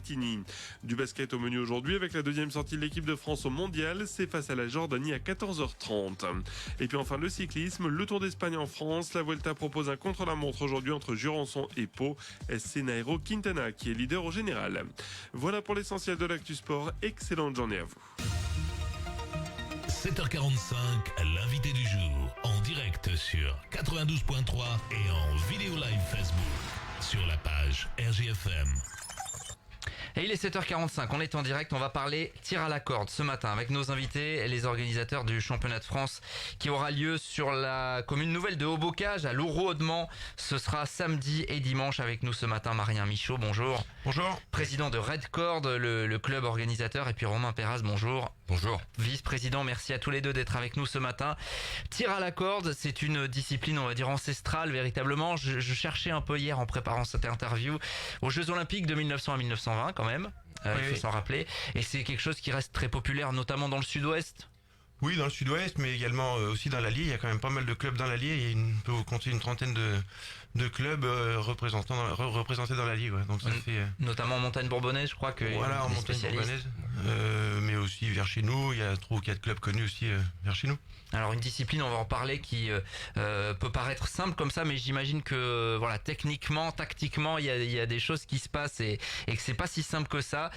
Berrettini. Du basket au menu aujourd'hui avec la deuxième sortie de l'équipe de France au mondial. C'est face à la Jordanie à 14h30. Et puis enfin le cyclisme, le Tour d'Espagne en France. La Vuelta propose un contre-la-montre aujourd'hui entre Jurançon et Pau. SC Nairo Quintana qui est leader au général. Voilà pour l'essentiel de l'actu sport. Excellente journée à vous. 7h45, l'invité du jour, en direct sur 92.3 et en vidéo live Facebook, sur la page RGFM. Et il est 7h45, on est en direct, on va parler tir à la corde ce matin avec nos invités, les organisateurs du championnat de France qui aura lieu sur la commune nouvelle de Haut-Bocage à Lourou-Haudement. Ce sera samedi et dimanche avec nous ce matin. Marien Michaud, bonjour. Bonjour. Président de Red Cord, le club organisateur, et puis Romain Perras, bonjour. Bonjour. Vice-président, merci à tous les deux d'être avec nous ce matin. Tir à la corde, c'est une discipline, on va dire, ancestrale, véritablement. Je cherchais un peu hier en préparant cette interview aux Jeux Olympiques de 1900 à 1920 quand même, il faut s'en rappeler. Et c'est quelque chose qui reste très populaire, notamment dans le sud-ouest. Oui, dans le sud-ouest, mais également aussi dans l'Allier. Il y a quand même pas mal de clubs dans l'Allier. On peut vous compter une trentaine de clubs représentés dans l'Allier. Ouais. Donc ça fait notamment en montagne bourbonnaise, je crois que voilà, en montagne bourbonnaise, mais aussi vers chez nous. Il y a 3 ou 4 clubs connus aussi vers chez nous. Alors une discipline, on va en parler, qui peut paraître simple comme ça, mais j'imagine que voilà, techniquement, tactiquement, il y a des choses qui se passent et que c'est pas si simple que ça.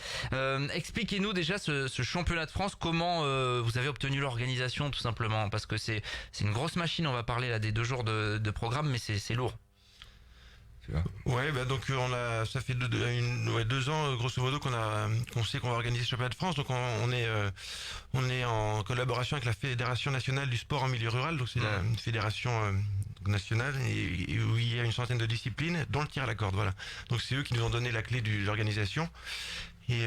Expliquez-nous déjà ce championnat de France, comment vous avez obtenu l'organisation, tout simplement, parce que c'est une grosse machine. On va parler là des 2 jours de programme, mais c'est lourd. Ouais, bah donc ça fait 2 ans grosso modo qu'on sait qu'on va organiser ce championnat de France. Donc on est en collaboration avec la Fédération nationale du sport en milieu rural. Donc c'est la fédération nationale et où il y a une centaine de disciplines, dont le tir à la corde. Voilà. Donc c'est eux qui nous ont donné la clé de l'organisation. Et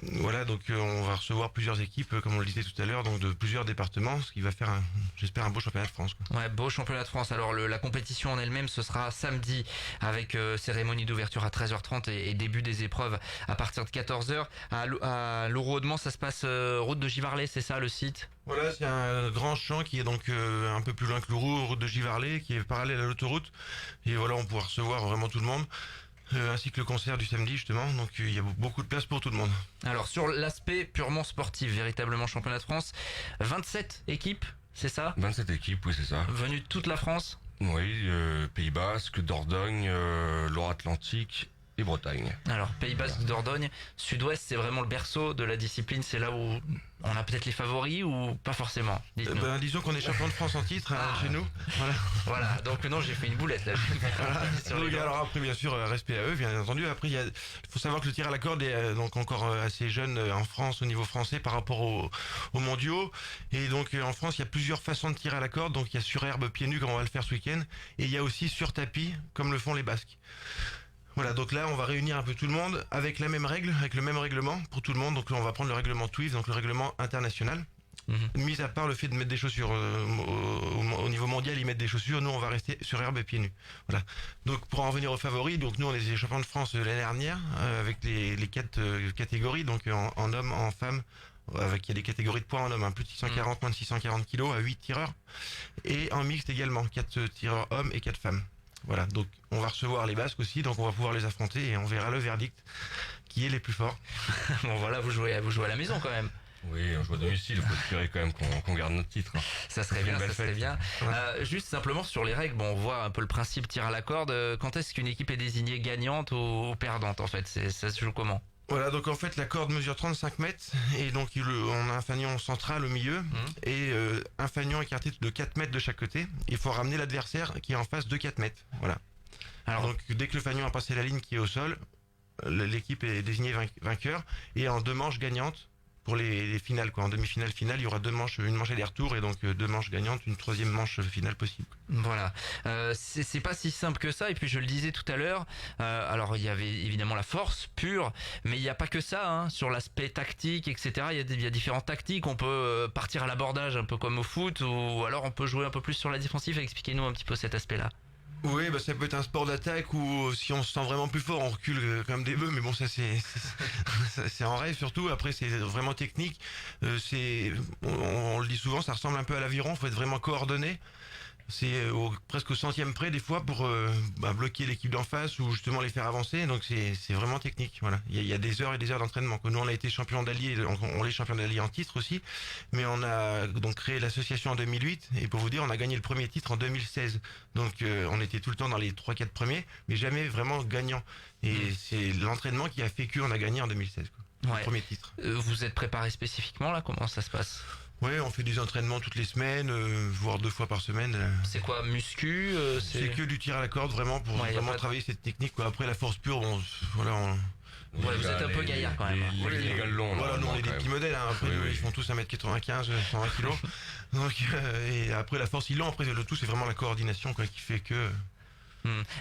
voilà, donc on va recevoir plusieurs équipes, comme on le disait tout à l'heure, donc de plusieurs départements, ce qui va faire, j'espère, un beau championnat de France, quoi. Ouais, beau championnat de France. Alors la compétition en elle-même, ce sera samedi avec cérémonie d'ouverture à 13h30 et début des épreuves à partir de 14h. À Lourou-Haudement, ça se passe route de Givarlet, c'est ça le site? Voilà, c'est un grand champ qui est donc un peu plus loin que Lourou, route de Givarlet, qui est parallèle à l'autoroute. Et voilà, on pourra recevoir vraiment tout le monde. Ainsi que le concert du samedi justement, donc il y a beaucoup de place pour tout le monde. Alors sur l'aspect purement sportif, véritablement championnat de France, 27 équipes, c'est ça? 27 équipes, oui c'est ça. Venues de toute la France? Oui, Pays Basque, Dordogne, Loire-Atlantique et Bretagne. Alors Pays Basque, Dordogne, Sud-Ouest, c'est vraiment le berceau de la discipline, c'est là où on a peut-être les favoris ou pas forcément? Dites-nous. Disons qu'on est champion de France en titre chez nous. Voilà, donc non, j'ai fait une boulette là. Alors après bien sûr respect à eux, bien entendu. Après il faut savoir que le tir à la corde est donc encore assez jeune en France au niveau français par rapport aux mondiaux. Et donc en France il y a plusieurs façons de tirer à la corde. Donc il y a sur herbe pieds nus comme on va le faire ce week-end, et il y a aussi sur tapis comme le font les Basques. Voilà, donc là on va réunir un peu tout le monde avec la même règle, avec le même règlement pour tout le monde. Donc là on va prendre le règlement TWIF, donc le règlement international. Mis à part le fait de mettre des chaussures au niveau mondial, ils mettent des chaussures, nous on va rester sur herbe et pieds nus. Voilà. Donc pour en revenir aux favoris, donc nous on est les champions de France l'année dernière avec les 4 catégories, donc en hommes, en femmes. Avec il y a des catégories de poids en homme, plus de 640, moins de 640 kilos à 8 tireurs, et en mixte également 4 tireurs hommes et 4 femmes. Voilà, donc on va recevoir les Basques aussi, donc on va pouvoir les affronter et on verra le verdict qui est les plus forts. Bon voilà, vous jouez à la maison quand même. Oui, on joue à domicile, il faut espérer quand même qu'on garde notre titre. Ça serait bien, ça serait bien. Juste simplement sur les règles, on voit un peu le principe tir à la corde. Quand est-ce qu'une équipe est désignée gagnante ou perdante en fait? Ça se joue comment? Voilà, donc en fait la corde mesure 35 mètres et donc on a un fanion central au milieu et un fanion écarté de 4 mètres de chaque côté. Il faut ramener l'adversaire qui est en face de 4 mètres. Voilà. Alors donc dès que le fanion a passé la ligne qui est au sol, l'équipe est désignée vainqueur, et en 2 manches gagnantes pour les finales, quoi. En demi-finale, finale, il y aura 2 manches, une manche aller-retour et donc 2 manches gagnantes, une 3e manche finale possible. Voilà, c'est pas si simple que ça. Et puis je le disais tout à l'heure, alors il y avait évidemment la force pure, mais il n'y a pas que ça, hein. Sur l'aspect tactique, etc. Il y a différentes tactiques. On peut partir à l'abordage un peu comme au foot, ou alors on peut jouer un peu plus sur la défensive. Expliquez-nous un petit peu cet aspect-là. Oui, ça peut être un sport d'attaque où si on se sent vraiment plus fort, on recule comme des bœufs, mais bon, ça c'est en rêve surtout. Après, c'est vraiment technique. On le dit souvent, ça ressemble un peu à l'aviron. Faut être vraiment coordonné. c'est presque au centième près des fois pour bloquer l'équipe d'en face ou justement les faire avancer. Donc c'est vraiment technique. Voilà, il y a des heures et des heures d'entraînement. Nous on a été champion d'alliés, on est champion d'alliés en titre aussi, mais on a donc créé l'association en 2008 et pour vous dire on a gagné le premier titre en 2016. Donc on était tout le temps dans les 3-4 premiers, mais jamais vraiment gagnant. Et c'est l'entraînement qui a fait qu'on a gagné en 2016. Le premier titre. Vous êtes préparé spécifiquement là? Comment ça se passe? Ouais, on fait des entraînements toutes les semaines, voire 2 fois par semaine. C'est quoi, muscu C'est que du tir à la corde vraiment pour vraiment travailler cette technique. Quoi. Après la force pure, voilà. Ouais, vous êtes un peu gaillard quand même. Les galons. Voilà, nous on est des petits modèles. Hein. Après, ils font tous 1m95, 120 kg. Donc, et après la force, ils l'ont. Après, le tout, c'est vraiment la coordination quoi, qui fait que.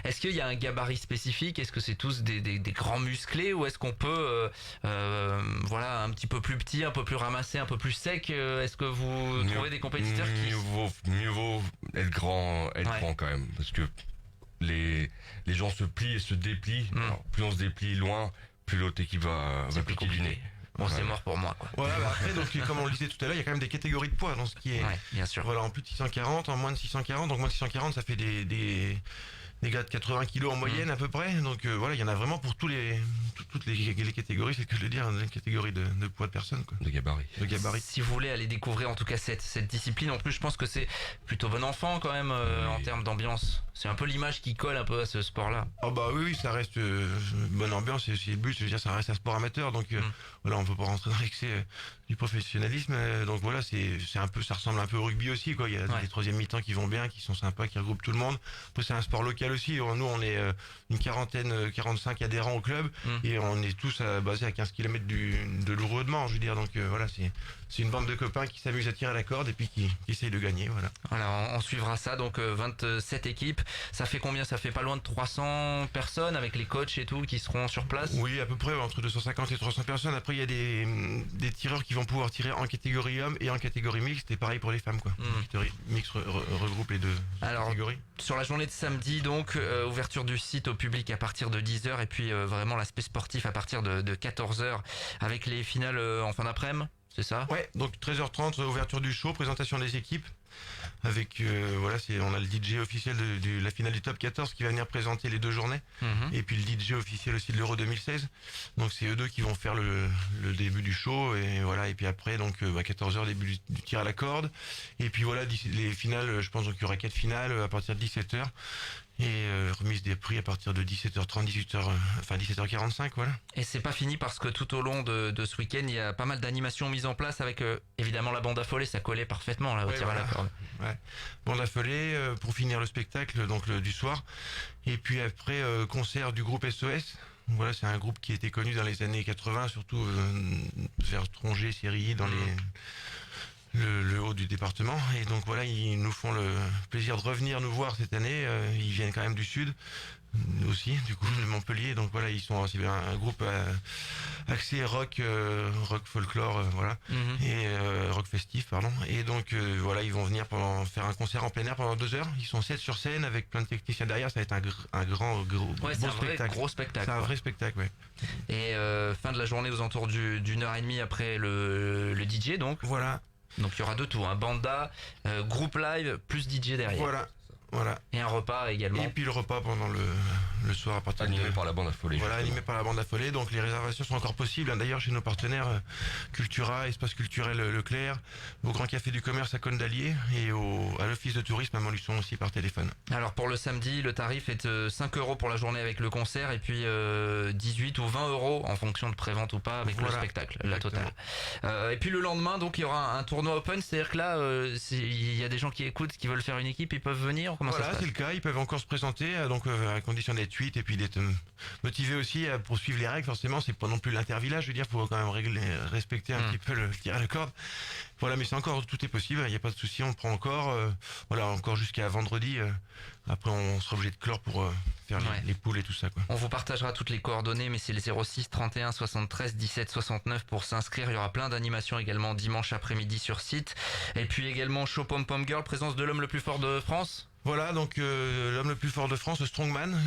Est-ce qu'il y a un gabarit spécifique? Est-ce que c'est tous des grands musclés ou est-ce qu'on peut voilà, un petit peu plus petit, un peu plus ramassé, un peu plus sec? Est-ce que vous trouvez des compétiteurs qui... Mieux vaut être grand quand même, parce que les gens se plient et se déplient. Alors, plus on se déplie loin, plus l'autre équipe va piquer du nez. Bon, c'est mort pour moi, quoi. Voilà, bah après, donc, comme on le disait tout à l'heure, il y a quand même des catégories de poids dans ce qui est. Ouais, bien sûr. Voilà, en plus de 640, en moins de 640. Donc, moins de 640, ça fait des gars de 80 kilos en moyenne, à peu près. Donc, voilà, il y en a vraiment pour toutes les catégories, c'est ce que je veux dire, une catégorie de poids de personnes, quoi. De gabarit. Si vous voulez aller découvrir, en tout cas, cette discipline, en plus, je pense que c'est plutôt bon enfant, quand même, en termes d'ambiance. C'est un peu l'image qui colle un peu à ce sport-là. Oh bah oui, ça reste bonne ambiance, c'est le but, je veux dire, ça reste un sport amateur, donc voilà, on peut pas rentrer dans l'excès du professionnalisme, donc voilà, c'est un peu, ça ressemble un peu au rugby aussi, quoi. Il y a des troisième mi-temps qui vont bien, qui sont sympas, qui regroupent tout le monde. Après, c'est un sport local aussi. Nous, on est une quarantaine, 45 adhérents au club, et on est tous basés à 15 km de Lourdes-Mans, je veux dire, donc voilà, c'est une bande de copains qui s'amusent à tirer à la corde et puis qui essayent de gagner, voilà. Voilà, on suivra ça, donc 27 équipes. Ça fait combien? Ça fait pas loin de 300 personnes avec les coachs et tout qui seront sur place? Oui, à peu près entre 250 et 300 personnes. Après, il y a des tireurs qui vont pouvoir tirer en catégorie homme et en catégorie mixte, et pareil pour les femmes, quoi. La catégorie mixte regroupe les deux catégories. Sur la journée de samedi, donc, ouverture du site au public à partir de 10h et puis vraiment l'aspect sportif à partir de 14h avec les finales en fin d'après-midi, c'est ça? Ouais, donc 13h30, ouverture du show, présentation des équipes. Avec voilà, on a le DJ officiel de la finale du top 14 qui va venir présenter les 2 journées, et puis le DJ officiel aussi de l'Euro 2016. Donc c'est eux deux qui vont faire le début du show, et voilà, et puis après donc à 14h début du tir à la corde, et puis voilà les finales, je pense qu'il y aura 4 finales à partir de 17h. Et remise des prix à partir de 17h30, 17h45, voilà. Et c'est pas fini parce que tout au long de ce week-end, il y a pas mal d'animations mises en place avec évidemment la bande affolée, ça collait parfaitement là au tir à la corde. Ouais. Bande affolée pour finir le spectacle donc du soir. Et puis après concert du groupe SOS. Voilà, c'est un groupe qui était connu dans les années 80, surtout vers Tronget, Sérilly, dans le haut du département, et donc voilà, ils nous font le plaisir de revenir nous voir cette année. Ils viennent quand même du sud aussi, du coup, de Montpellier, donc voilà, ils sont aussi un groupe axé rock folklore, voilà, et rock festif, pardon, et donc voilà, ils vont venir faire un concert en plein air pendant 2 heures. Ils sont 7 sur scène avec plein de techniciens derrière. Ça va être un gros spectacle. Gros spectacle. C'est un vrai spectacle, ouais. Et fin de la journée aux alentours d'une heure et demie après le DJ, donc. Voilà. Donc il y aura de tout, banda, groupe live, plus DJ derrière. Voilà. Et un repas également. Et puis le repas pendant le soir à partir animé par la bande affolée. Voilà, animé par la bande affolée. Donc les réservations sont encore possibles. D'ailleurs, chez nos partenaires Cultura, Espace Culturel Leclerc, au Grand Café du Commerce à Cône d'Allier, et à l'Office de Tourisme à Montluçon aussi par téléphone. Alors pour le samedi, le tarif est 5 € pour la journée avec le concert, et puis 18 ou 20 € en fonction de prévente ou pas avec le spectacle, la totale. Et puis le lendemain, donc il y aura un tournoi open, c'est-à-dire que là, il y a des gens qui écoutent, qui veulent faire une équipe, ils peuvent venir. Comment ça se passe? C'est le cas, ils peuvent encore se présenter, donc à condition d'être 8 et puis d'être motivés aussi à poursuivre les règles. Forcément, c'est pas non plus l'intervillage, je veux dire, faut quand même respecter un petit peu le tir à la corde. Voilà, mais tout est possible, il n'y a pas de souci, on le prend encore, encore jusqu'à vendredi. Après, on sera obligé de clore pour faire les poules et tout ça, quoi. On vous partagera toutes les coordonnées, mais c'est le 06 31 73 17 69 pour s'inscrire. Il y aura plein d'animations également dimanche après-midi sur site. Et puis également Show Pom Pom Girl, présence de l'homme le plus fort de France. Voilà, donc l'homme le plus fort de France, le Strongman,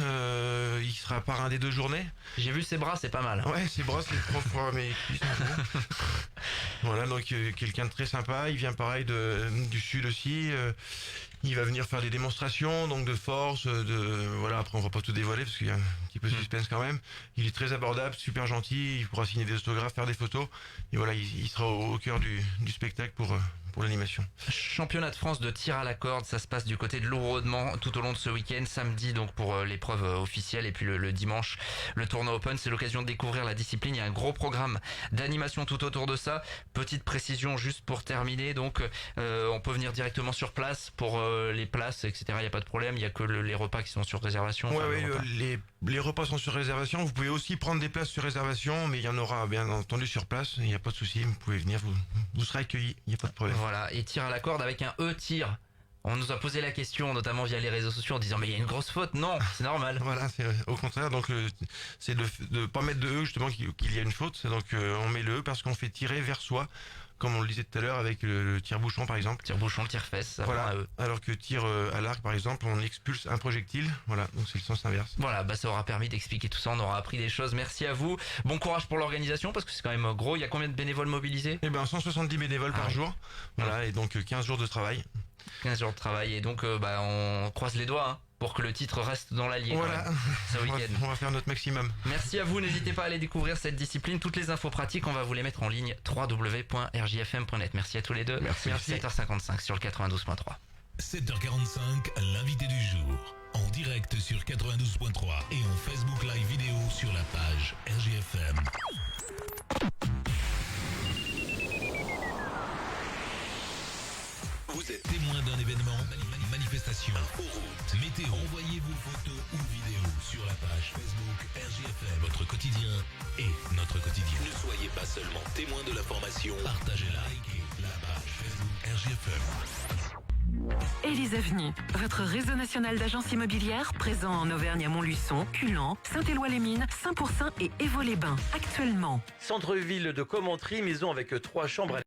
il sera parrain des 2 journées. J'ai vu ses bras, c'est pas mal. Ouais, ses bras, c'est 3 fois mes cuisses. Voilà, donc quelqu'un de très sympa. Il vient pareil du sud aussi. Il va venir faire des démonstrations, donc de force, voilà. Après, on va pas tout dévoiler parce qu'il y a un petit peu de suspense quand même. Il est très abordable, super gentil. Il pourra signer des autographes, faire des photos. Et voilà, il sera au cœur du spectacle pour l'animation. Championnat de France de tir à la corde, ça se passe du côté de Lourdes tout au long de ce week-end. Samedi donc pour l'épreuve officielle et puis le dimanche le tournoi open. C'est l'occasion de découvrir la discipline. Il y a un gros programme d'animation tout autour de ça. Petite précision juste pour terminer, donc on peut venir directement sur place pour les places, etc. Il n'y a pas de problème. Il y a que les repas qui sont sur réservation. Les repas sont sur réservation. Vous pouvez aussi prendre des places sur réservation, mais il y en aura bien entendu sur place. Il n'y a pas de souci. Vous pouvez venir, vous serez accueillis. Il n'y a pas de problème. Voilà, et tir à la corde avec un E-tir. On nous a posé la question, notamment via les réseaux sociaux, en disant mais il y a une grosse faute. Non, c'est normal. Voilà, c'est au contraire. Donc c'est de pas mettre de E justement qu'il y a une faute. Donc on met le E parce qu'on fait tirer vers soi, comme on le disait tout à l'heure avec le tire-bouchon par exemple. Tire-bouchon, tire-fesse, ça voilà. va un E. Alors que tir à l'arc par exemple, on expulse un projectile. Voilà, donc c'est le sens inverse. Voilà, ça aura permis d'expliquer tout ça. On aura appris des choses. Merci à vous. Bon courage pour l'organisation parce que c'est quand même gros. Il y a combien de bénévoles mobilisés? 170 bénévoles par jour. Voilà, et donc 15 jours de travail. 15 jours de travail et donc on croise les doigts pour que le titre reste dans l'allié. Voilà, ce week-end. On va faire notre maximum. Merci à vous, n'hésitez pas à aller découvrir cette discipline. Toutes les infos pratiques, on va vous les mettre en ligne www.rjfm.net. Merci à tous les deux. Merci. 7h55 sur le 92.3. 7h45, l'invité du jour. En direct sur 92.3 et en Facebook Live vidéo sur la page RJFM. Vous êtes témoin d'un événement, manifestation, route, météo. Envoyez vos photos ou vidéos sur la page Facebook RJFM. Votre quotidien et notre quotidien. Ne soyez pas seulement témoin de l'information. Partagez-la, likez la page Facebook RJFM. Élise Avenue, votre réseau national d'agences immobilières présent en Auvergne à Montluçon, Culan, Saint-Éloi-les-Mines, Saint-Pourçain et Évaux-les-Bains. Actuellement. Centre-ville de Commentry, maison avec 3 chambres.